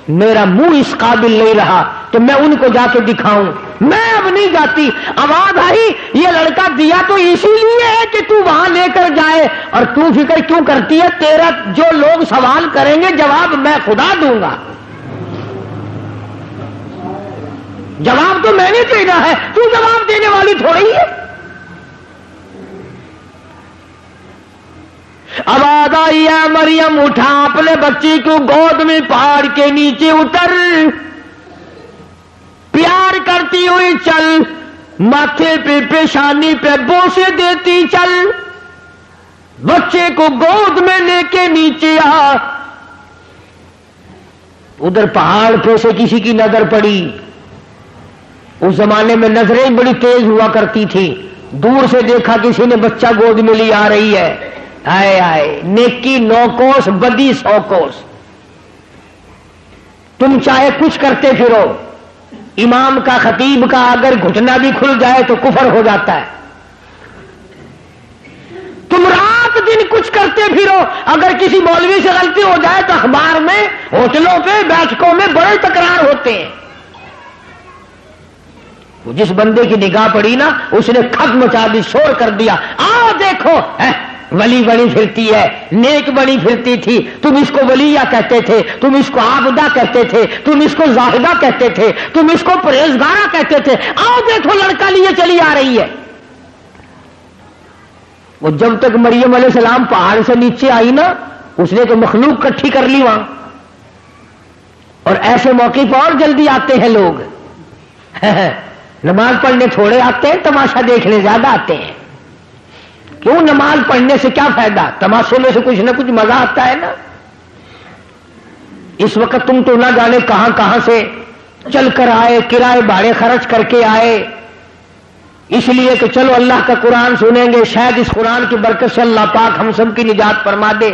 میرا منہ اس قابل نہیں رہا تو میں ان کو جا کے دکھاؤں, میں اب نہیں جاتی. آواز آئی یہ لڑکا دیا تو اسی لیے ہے کہ تو وہاں لے کر جائے, اور تو فکر کیوں کرتی ہے, تیرا جو لوگ سوال کریں گے جواب میں خدا دوں گا, جواب تو میں نے دینا ہے, تو جواب دینے والی تھوڑی ہے. آواز آئی ہے مریم اٹھا اپنے بچی کو گود میں پہاڑ کے نیچے اتر, پیار کرتی ہوئی چل, ماتھے پہ پیشانی پہ بوسے دیتی چل, بچے کو گود میں لے کے نیچے آ. ادھر پہاڑ پہ سے کسی کی نظر پڑی, اس زمانے میں نظریں بڑی تیز ہوا کرتی تھی, دور سے دیکھا کسی نے بچہ گود میں لی آ رہی ہے, آئے آئے نیکی 9 کوس بدی 100 کوس. تم چاہے کچھ کرتے پھرو, امام کا خطیب کا اگر گھٹنا بھی کھل جائے تو کفر ہو جاتا ہے. تم رات دن کچھ کرتے پھرو, اگر کسی مولوی سے غلطی ہو جائے تو اخبار میں, ہوٹلوں پہ, بیٹھکوں میں بڑے تکرار ہوتے ہیں. جس بندے کی نگاہ پڑی نا اس نے کھٹ مچا دی, شور کر دیا, آؤ دیکھو ولی بنی پھرتی ہے, نیک بنی پھرتی تھی, تم اس کو ولیہ کہتے تھے, تم اس کو عابدہ کہتے تھے, تم اس کو زاہدہ کہتے تھے, تم اس کو پرہیزگارہ کہتے تھے, آؤ دیکھو لڑکا لیے چلی آ رہی ہے. وہ جب تک مریم علیہ السلام پہاڑ سے نیچے آئی نا, اس نے تو مخلوق کٹھی کر لی وہاں. اور ایسے موقع پر اور جلدی آتے ہیں لوگ, نماز پڑھنے تھوڑے آتے ہیں, تماشا دیکھنے زیادہ آتے ہیں. کیوں, نماز پڑھنے سے کیا فائدہ, تماشے میں سے کچھ نہ کچھ مزہ آتا ہے نا. اس وقت تم تو نہ جانے کہاں کہاں سے چل کر آئے, کرائے بھاڑے خرچ کر کے آئے, اس لیے کہ چلو اللہ کا قرآن سنیں گے, شاید اس قرآن کی برکت سے اللہ پاک ہم سب کی نجات فرما دے.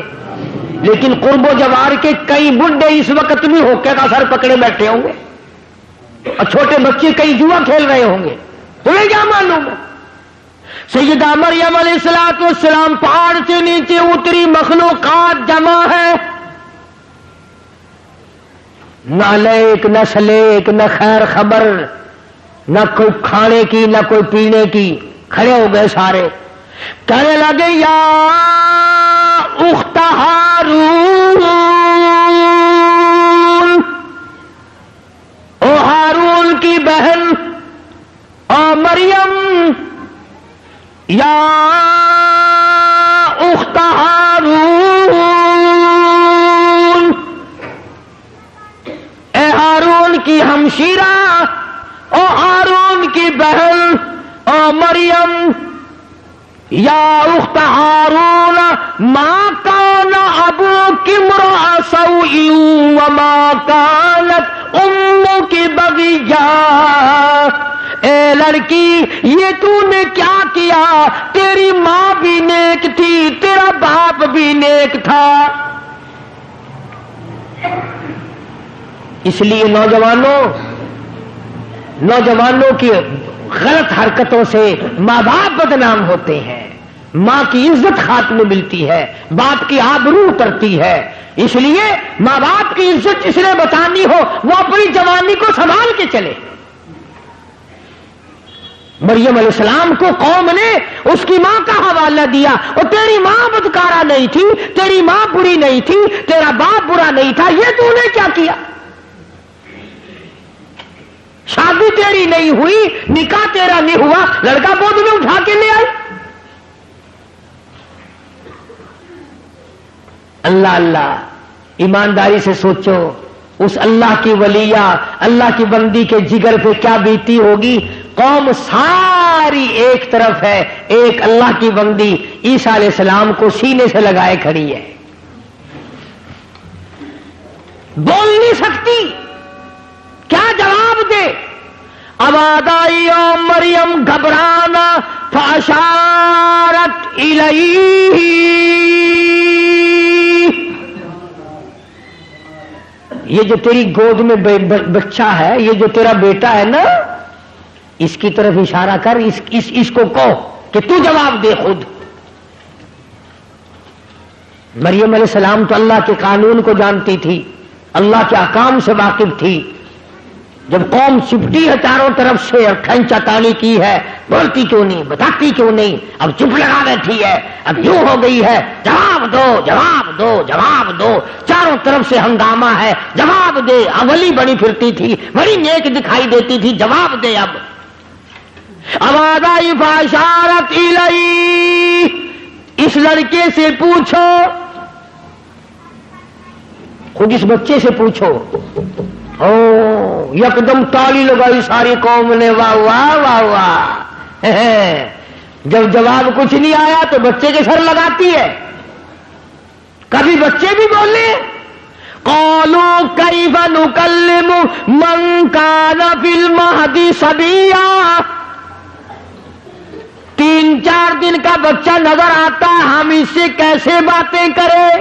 لیکن قرب و جوار کے کئی بڈھے اس وقت بھی ہوکے کا سر پکڑے بیٹھے ہوں گے, اور چھوٹے بچے کئی جوا کھیل رہے ہوں گے. تمہیں کیا معلوم ہے. سیدہ مریم علیہ السلام پہاڑ سے نیچے اتری, مخلوقات جمع ہے, نہ لیک نہ سلیک نہ خیر خبر, نہ کوئی کھانے کی نہ کوئی پینے کی. کھڑے ہو گئے سارے, کہنے لگے یا اخت ہارون، او ہارون کی بہن، او مریم، یا اخت ہارون، اے ہارون کی ہمشیرہ، او ہارون کی بہن، او مریم، یا اخت ہارون ما کان ابوک امرأ سوء وما کانت امک بغیا، اے لڑکی یہ تو نے کیا کیا، تیری ماں بھی نیک تھی، تیرا باپ بھی نیک تھا۔ اس لیے نوجوانوں کی غلط حرکتوں سے ماں باپ بدنام ہوتے ہیں، ماں کی عزت خاتمے میں ملتی ہے، باپ کی آبرو اترتی ہے۔ اس لیے ماں باپ کی عزت جس نے بچانی ہو وہ اپنی جوانی کو سنبھال کے چلے۔ مریم علیہ السلام کو قوم نے اس کی ماں کا حوالہ دیا، اور تیری ماں بدکارہ نہیں تھی، تیری ماں بری نہیں تھی، تیرا باپ برا نہیں تھا، یہ تو نے کیا کیا؟ شادی تیری نہیں ہوئی، نکاح تیرا نہیں ہوا، لڑکا گود میں اٹھا کے لے آئی۔ اللہ اللہ، ایمانداری سے سوچو، اس اللہ کی ولیہ، اللہ کی بندی کے جگر پہ کیا بیتی ہوگی۔ قوم ساری ایک طرف ہے، ایک اللہ کی بندی عیسیٰ علیہ السلام کو سینے سے لگائے کھڑی ہے، بول نہیں سکتی، کیا جواب دے؟ آواز آئی او مریم گھبرانا، فاشارت الیہ، یہ جو تیری گود میں بچہ ہے، یہ جو تیرا بیٹا ہے نا، اس کی طرف اشارہ کر، اس کو کہو کہ تو جواب دے خود۔ مریم علیہ السلام تو اللہ کے قانون کو جانتی تھی، اللہ کے احکام سے واقف تھی۔ جب قوم چپٹی ہے چاروں طرف سے اور کھینچا تانی کی ہے، بولتی کیوں نہیں، بتاتی کیوں نہیں، اب چپ لگا بیٹھی ہے، اب یوں ہو گئی ہے، جواب دو جواب دو جواب دو، چاروں طرف سے ہنگامہ ہے، جواب دے۔ اولی بڑی پھرتی تھی، بڑی نیک دکھائی دیتی تھی، جواب دے۔ اب آواز آئی فاشارت الیہ، اس لڑکے سے پوچھو، خود اس بچے سے پوچھو۔ او یکدم تالی لگائی ساری قوم نے، واہ واہ واہ واہ۔ جب جواب کچھ نہیں آیا تو بچے کے سر لگاتی ہے۔ کبھی بچے بھی بولے، قالوا کیف نکلم من کان فی المہد صبیا، 3-4 دن کا بچہ نظر آتا ہے، ہم اس سے کیسے باتیں کریں؟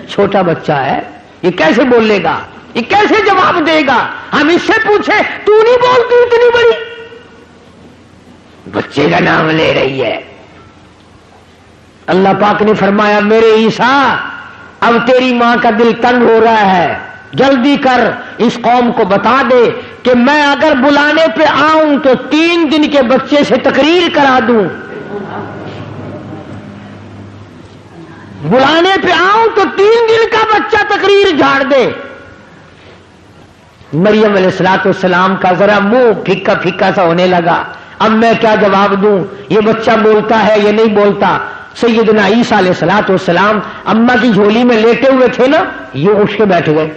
چھوٹا بچہ ہے، یہ کیسے بولے گا، یہ کیسے جواب دے گا؟ ہم اس سے پوچھے تو نہیں بولتی اتنی بڑی، بچے کا نام لے رہی ہے۔ اللہ پاک نے فرمایا میرے عیسیٰ اب تیری ماں کا دل تنگ ہو رہا ہے، جلدی کر اس قوم کو بتا دے کہ میں اگر بلانے پہ آؤں تو 3 دن کے بچے سے تقریر کرا دوں، بلانے پہ آؤں تو 3 دن کا بچہ تقریر جھاڑ دے۔ مریم علیہ السلام کا ذرا منہ پھیکا پھیکا سا ہونے لگا، اب میں کیا جواب دوں، یہ بچہ بولتا ہے یہ نہیں بولتا۔ سیدنا عیسیٰ علیہ السلام اماں کی جھولی میں لیٹے ہوئے تھے نا، یہ اٹھ کے بیٹھ گئے۔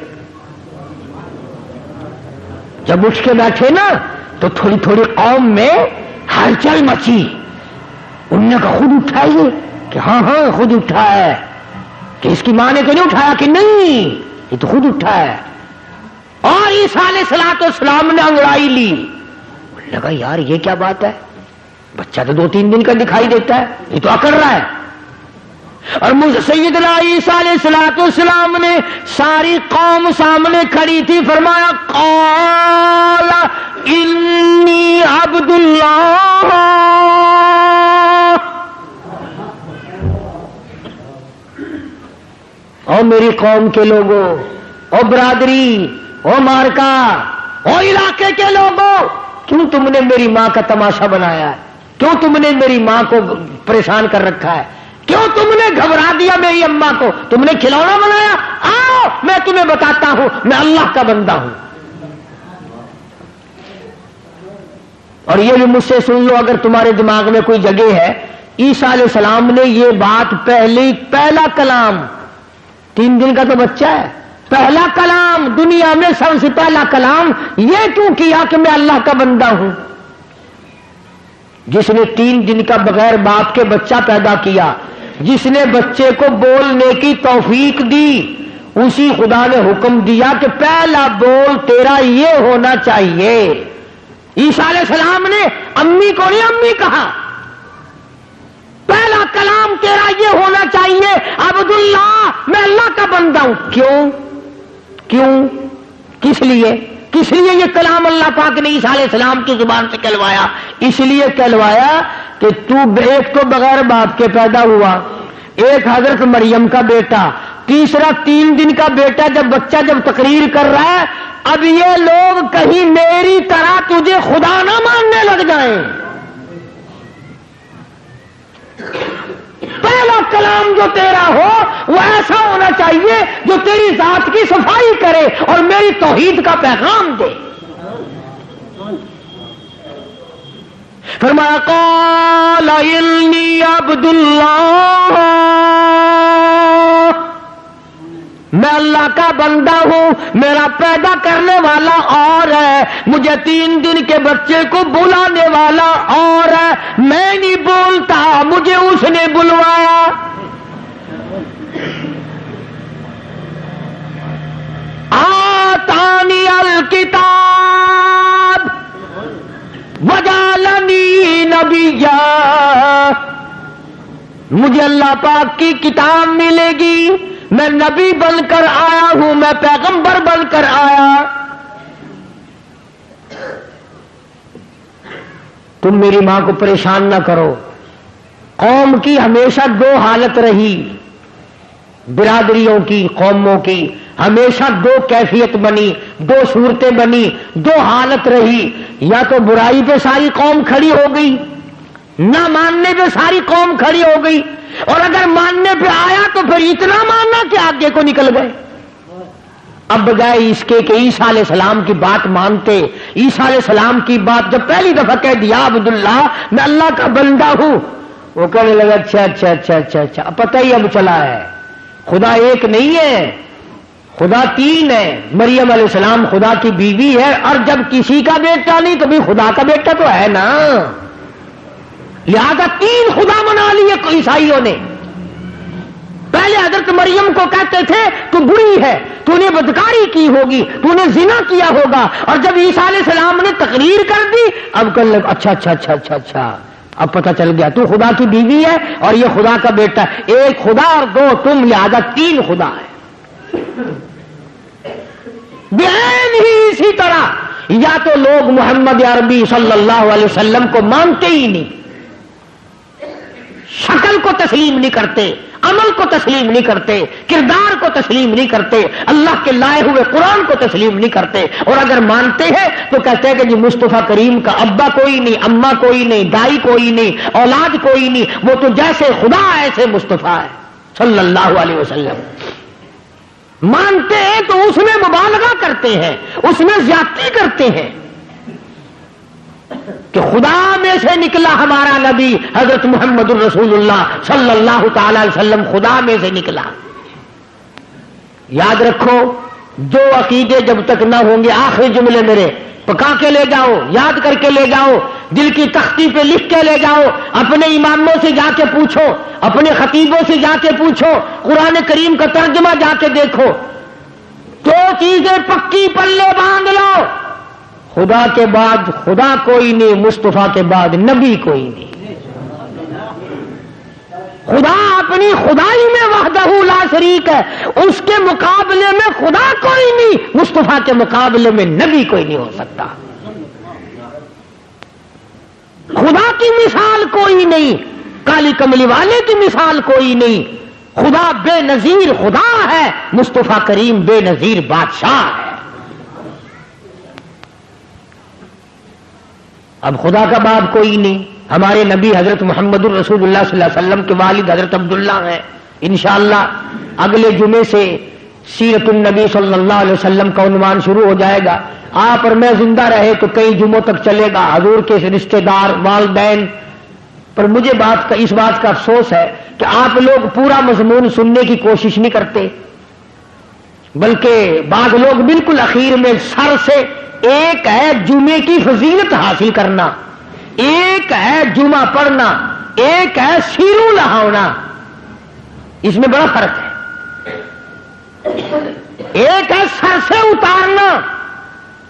جب اٹھ کے بیٹھے نا تو تھوڑی تھوڑی قوم میں ہلچل مچی، انہوں نے کہا خود اٹھائیے، کہ ہاں ہاں خود اٹھا ہے، کہ اس کی ماں نے تو نہیں اٹھایا، کہ نہیں یہ تو خود اٹھا ہے۔ اور عیسیٰ علیہ السلام نے انگڑائی لی، لگا یار یہ کیا بات ہے، بچہ تو 2-3 دن کا دکھائی دیتا ہے، یہ تو اکڑ رہا ہے۔ اور مجھ سیدنا عیسیٰ علیہ السلام نے ساری قوم سامنے کھڑی تھی، فرمایا قال انی عبد اللہ، او میری قوم کے لوگوں، او برادری، او مارکا، او علاقے کے لوگوں، کیوں تم نے میری ماں کا تماشا بنایا ہے، کیوں تم نے میری ماں کو پریشان کر رکھا ہے؟ کیوں تم نے گھبرا دیا میری اماں کو؟ تم نے کھلونا بنایا؟ آؤ میں تمہیں بتاتا ہوں میں اللہ کا بندہ ہوں. اور یہ بھی مجھ سے سن لو اگر تمہارے دماغ میں کوئی جگہ ہے. عیسیٰ علیہ السلام نے یہ بات پہلا کلام، 3 دن کا تو بچہ ہے، پہلا کلام دنیا میں سب سے پہلا کلام یہ کیوں کیا کہ میں اللہ کا بندہ ہوں؟ جس نے 3 دن کا بغیر باپ کے بچہ پیدا کیا، جس نے بچے کو بولنے کی توفیق دی، اسی خدا نے حکم دیا کہ پہلا بول تیرا یہ ہونا چاہیے. عیسیٰ علیہ السلام نے امی کو نہیں امی کہا، پہلا کلام تیرا یہ ہونا چاہیے عبداللہ میں اللہ کا بندہ ہوں. کیوں کس لیے یہ کلام اللہ پاک نے عیسیٰ علیہ السلام کی زبان سے کہلوایا؟ اس لیے کہلوایا کہ تو ایک تو بغیر باپ کے پیدا ہوا، ایک حضرت مریم کا بیٹا، تیسرا 3 دن کا بیٹا. جب بچہ تقریر کر رہا ہے، اب یہ لوگ کہیں میری طرح تجھے خدا نہ ماننے لگ جائیں. پہلا کلام جو تیرا ہو وہ ایسا ہونا چاہیے جو تیری ذات کی صفائی کرے اور میری توحید کا پیغام دے. فرمایا قال انی عبد اللہ، میں اللہ کا بندہ ہوں، میرا پیدا کرنے والا اور ہے، مجھے 3 دن کے بچے کو بلانے والا اور ہے، میں نہیں بولتا، مجھے اس نے بلوایا. آتانی الکتاب وجعلنی نبیا، مجھے اللہ پاک کی کتاب ملے گی، میں نبی بن کر آیا ہوں، میں پیغمبر بن کر آیا. تم میری ماں کو پریشان نہ کرو. قوم کی ہمیشہ 2 حالت رہی، برادریوں کی، قوموں کی ہمیشہ 2 کیفیت بنی، 2 صورتیں بنی، 2 حالت رہی. یا تو برائی پہ ساری قوم کھڑی ہو گئی، نہ ماننے پہ ساری قوم کھڑی ہو گئی، اور اگر ماننے پہ آیا تو پھر اتنا ماننا کہ آگے کو نکل گئے. اب بجائے اس کے کہ عیسیٰ علیہ السلام کی بات مانتے، عیسیٰ علیہ السلام کی بات جب پہلی دفعہ کہہ دیا عبداللہ میں اللہ کا بندہ ہوں، وہ کہنے لگا اچھا پتہ ہی اب چلا ہے خدا ایک نہیں ہے، خدا 3 ہے. مریم علیہ السلام خدا کی بیوی ہے، اور جب کسی کا بیٹا نہیں تو بھی خدا کا بیٹا تو ہے نا، لہذا 3 خدا منا لیے عیسائیوں نے. پہلے حضرت مریم کو کہتے تھے تو بری ہے، تو نے بدکاری کی ہوگی، تو نے زنا کیا ہوگا، اور جب عیسیٰ علیہ السلام نے تقریر کر دی اب کہنے لگا اچھا اب پتہ چل گیا تو خدا کی بیوی ہے اور یہ خدا کا بیٹا ہے، 1 خدا اور 2 تم، لہذا 3 خدا ہے. بہن ہی اسی طرح یا تو لوگ محمد عربی صلی اللہ علیہ وسلم کو مانتے ہی نہیں، شکل کو تسلیم نہیں کرتے، عمل کو تسلیم نہیں کرتے، کردار کو تسلیم نہیں کرتے، اللہ کے لائے ہوئے قرآن کو تسلیم نہیں کرتے، اور اگر مانتے ہیں تو کہتے ہیں کہ جی مصطفیٰ کریم کا ابا کوئی نہیں، اماں کوئی نہیں، دائی کوئی نہیں، اولاد کوئی نہیں، وہ تو جیسے خدا ایسے مصطفیٰ ہے صلی اللہ علیہ وسلم. مانتے ہیں تو اس میں مبالغہ کرتے ہیں، اس میں زیادتی کرتے ہیں کہ خدا میں سے نکلا ہمارا نبی حضرت محمد الرسول اللہ صلی اللہ تعالی علیہ وسلم، خدا میں سے نکلا. یاد رکھو 2 عقیدے جب تک نہ ہوں گے، آخری جملے میرے پکا کے لے جاؤ، یاد کر کے لے جاؤ، دل کی تختی پہ لکھ کے لے جاؤ، اپنے اماموں سے جا کے پوچھو، اپنے خطیبوں سے جا کے پوچھو، قرآن کریم کا ترجمہ جا کے دیکھو. 2 چیزیں پکی پلے باندھ لو، خدا کے بعد خدا کوئی نہیں، مصطفیٰ کے بعد نبی کوئی نہیں. خدا اپنی خدائی میں وحدہ لا شریک ہے، اس کے مقابلے میں خدا کوئی نہیں، مصطفیٰ کے مقابلے میں نبی کوئی نہیں ہو سکتا. خدا کی مثال کوئی نہیں، کالی کملی والے کی مثال کوئی نہیں. خدا بے نظیر خدا ہے، مصطفیٰ کریم بے نظیر بادشاہ ہے. اب خدا کا باپ کوئی نہیں، ہمارے نبی حضرت محمد الرسول اللہ صلی اللہ علیہ وسلم کے والد حضرت عبداللہ ہیں. انشاءاللہ اگلے جمعے سے سیرت النبی صلی اللہ علیہ وسلم کا عنوان شروع ہو جائے گا. آپ اور میں زندہ رہے تو کئی جمعوں تک چلے گا. حضور کے رشتہ دار والدین پر مجھے اس بات کا افسوس ہے کہ آپ لوگ پورا مضمون سننے کی کوشش نہیں کرتے، بلکہ بعض لوگ بالکل اخیر میں سر سے. ایک ہے جمعے کی فضیلت حاصل کرنا، ایک ہے جمعہ پڑھنا، ایک ہے سیرو لہاؤنا. اس میں بڑا فرق ہے. ایک ہے سر سے اتارنا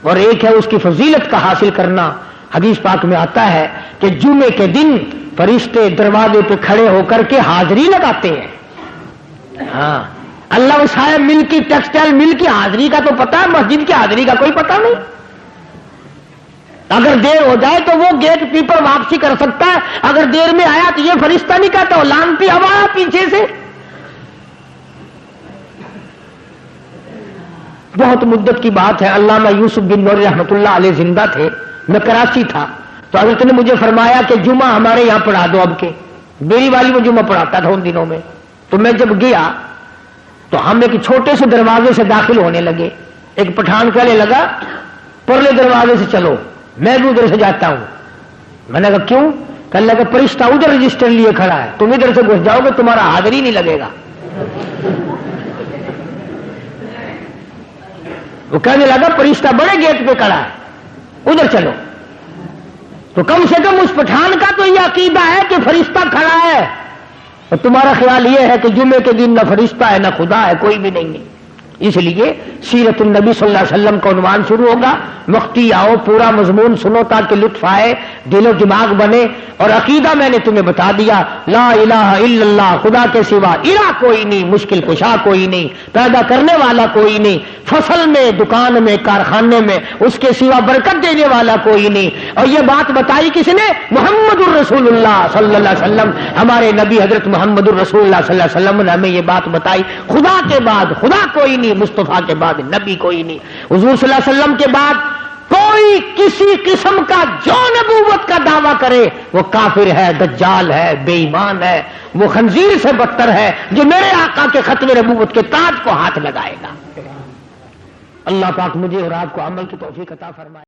اور ایک ہے اس کی فضیلت کا حاصل کرنا. حدیث پاک میں آتا ہے کہ جمعے کے دن فرشتے دروازے پہ کھڑے ہو کر کے حاضری لگاتے ہیں. ہاں، اللہ صاحب مل کی ٹیکسٹائل مل کی حاضری کا تو پتا ہے، مسجد کی حاضری کا کوئی پتا نہیں. اگر دیر ہو جائے تو وہ گیٹ کیپر واپسی کر سکتا ہے. اگر دیر میں آیا تو یہ فرشتہ نہیں کہتا، لانتی ہوا پیچھے سے. بہت مدت کی بات ہے، علامہ یوسف بن نور رحمۃ اللہ علیہ زندہ تھے. میں کراچی تھا تو حضرت نے مجھے فرمایا کہ جمعہ ہمارے یہاں پڑھا دو. اب کے میری والی میں جمعہ پڑھاتا تھا ان دنوں میں. تو میں جب گیا تو ہم ایک چھوٹے سے دروازے سے داخل ہونے لگے. ایک پٹھان کہنے لگا پرلے دروازے سے چلو، میں بھی ادھر سے جاتا ہوں. میں نے کہا کیوں؟ کہنے لگا فرشتہ ادھر رجسٹر لیے کھڑا ہے، تم ادھر سے گھس جاؤ گے تمہارا حاضری نہیں لگے گا. وہ کہنے لگا فرشتہ بڑے گیٹ پہ کھڑا ہے، ادھر چلو. تو کم سے کم اس پٹھان کا تو یہ عقیدہ ہے کہ فرشتہ کھڑا ہے، اور تمہارا خیال یہ ہے کہ جمعے کے دن نہ فرشتہ ہے نہ خدا ہے، کوئی بھی نہیں ہے. اس لیے سیرت النبی صلی اللہ علیہ وسلم کا عنوان شروع ہوگا. وقتی آؤ، پورا مضمون سنو تاکہ لطف آئے، دل و دماغ بنے. اور عقیدہ میں نے تمہیں بتا دیا، لا الہ الا اللہ، خدا کے سوا الہ کوئی نہیں، مشکل کشا کوئی نہیں، پیدا کرنے والا کوئی نہیں، فصل میں، دکان میں، کارخانے میں اس کے سوا برکت دینے والا کوئی نہیں. اور یہ بات بتائی کس نے؟ محمد الرسول اللہ صلی اللہ علیہ وسلم. ہمارے نبی حضرت محمد الرسول اللہ صلی اللہ علیہ وسلم نے ہمیں یہ بات بتائی. خدا کے بعد خدا کوئی نہیں، مصطفیٰ کے بعد نبی کوئی نہیں. حضور صلی اللہ علیہ وسلم کے بعد کوئی کسی قسم کا جو نبوت کا دعویٰ کرے وہ کافر ہے، دجال ہے، بے ایمان ہے، وہ خنزیر سے بدتر ہے جو میرے آقا کے ختم نبوت کے تاج کو ہاتھ لگائے گا. اللہ پاک مجھے اور آپ کو عمل کی توفیق عطا فرمائے.